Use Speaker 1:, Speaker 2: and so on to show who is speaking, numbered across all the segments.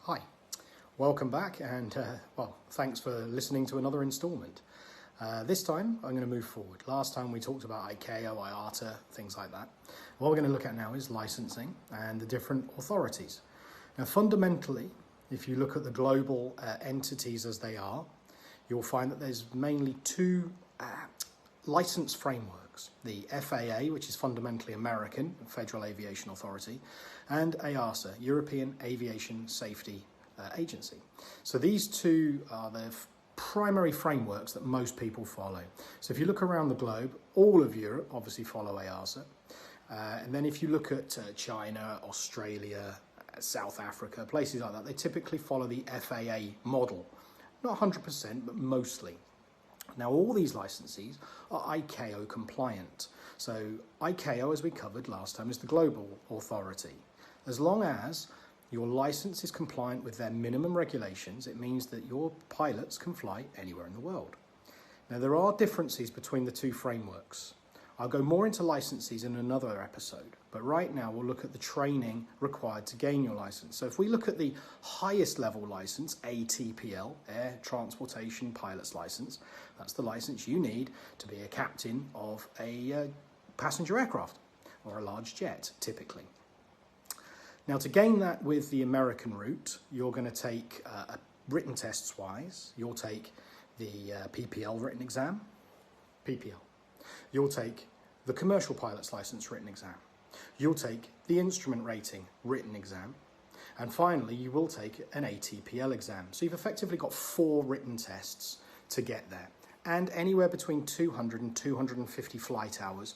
Speaker 1: Hi, welcome back and thanks for listening to another instalment. This time I'm going to move forward. Last time we talked about ICAO, IATA, things like that. What we're going to look at now is licensing and the different authorities. Now fundamentally, if you look at the global entities as they are, you'll find that there's mainly two license frameworks. The FAA, which is fundamentally American, Federal Aviation Authority, and EASA, European Aviation Safety Agency. So these two are the primary frameworks that most people follow. So if you look around the globe, all of Europe obviously follow EASA. And then if you look at China, Australia, South Africa, places like that, they typically follow the FAA model. Not 100%, but mostly. Now all these licensees are ICAO compliant. So ICAO, as we covered last time, is the global authority. As long as your license is compliant with their minimum regulations, it means that your pilots can fly anywhere in the world. Now there are differences between the two frameworks. I'll go more into licenses in another episode, but right now we'll look at the training required to gain your license. So if we look at the highest level license, ATPL, Air Transportation Pilot's License, that's the license you need to be a captain of a passenger aircraft or a large jet, typically. Now to gain that with the American route, you're going to take written tests wise, you'll take the PPL written exam, PPL. You'll take the commercial pilot's license written exam. You'll take the instrument rating written exam. And finally, you will take an ATPL exam. So you've effectively got 4 written tests to get there. And anywhere between 200 and 250 flight hours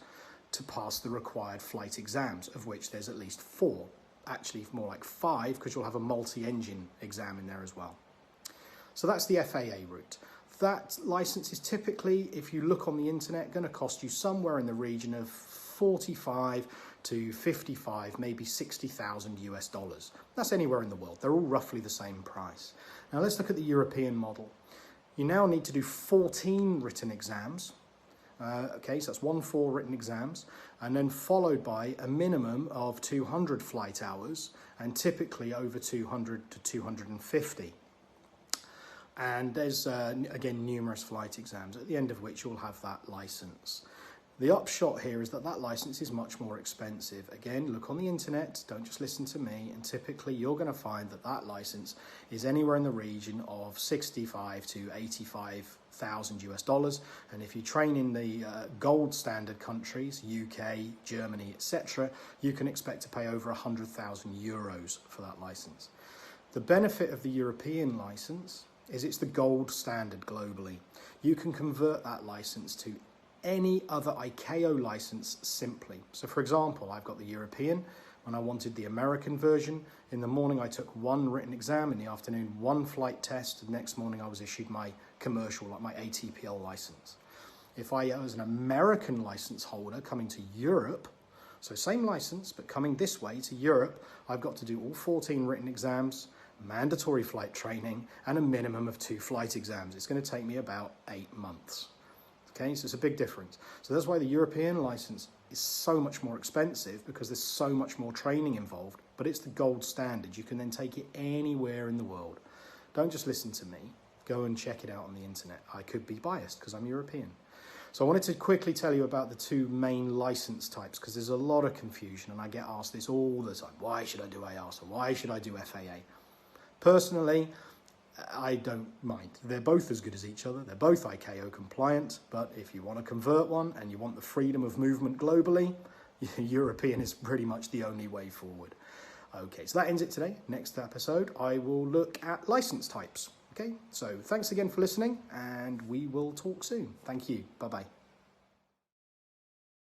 Speaker 1: to pass the required flight exams, of which there's at least 4. Actually, more like 5, because you'll have a multi-engine exam in there as well. So that's the FAA route. That license is typically, if you look on the internet, going to cost you somewhere in the region of 45 to 55, maybe 60,000 US dollars. That's anywhere in the world. They're all roughly the same price. Now let's look at the European model. You now need to do 14 written exams. Okay, so that's 4 written exams, and then followed by a minimum of 200 flight hours, and typically over 200 to 250. And there's, again, numerous flight exams, at the end of which you'll have that license. The upshot here is that that license is much more expensive. Again, look on the internet, don't just listen to me, and typically you're going to find that that license is anywhere in the region of 65 to 85,000 US dollars. And if you train in the gold standard countries, UK, Germany, etc., you can expect to pay over 100,000 euros for that license. The benefit of the European license is it's the gold standard globally. You can convert that license to any other ICAO license simply. So for example, I've got the European. When I wanted the American version, in the morning I took 1 written exam, in the afternoon 1 flight test, the next morning I was issued my commercial, like my ATPL license. If I was an American license holder coming to Europe, so same license, but coming this way to Europe, I've got to do all 14 written exams, mandatory flight training, and a minimum of 2 flight exams. It's going to take me about 8 months. Okay, so it's a big difference. So that's why the European license is so much more expensive, because there's so much more training involved, but it's the gold standard. You can then take it anywhere in the world. Don't just listen to me. Go and check it out on the internet. I could be biased because I'm European. So I wanted to quickly tell you about the 2 main license types, because there's a lot of confusion and I get asked this all the time. Why should I do EASA? Why should I do FAA? Personally, I don't mind. They're both as good as each other. They're both ICAO compliant, but if you want to convert one and you want the freedom of movement globally, European is pretty much the only way forward. Okay, so that ends it today. Next episode, I will look at license types. Okay, so thanks again for listening, and we will talk soon. Thank you. Bye-bye.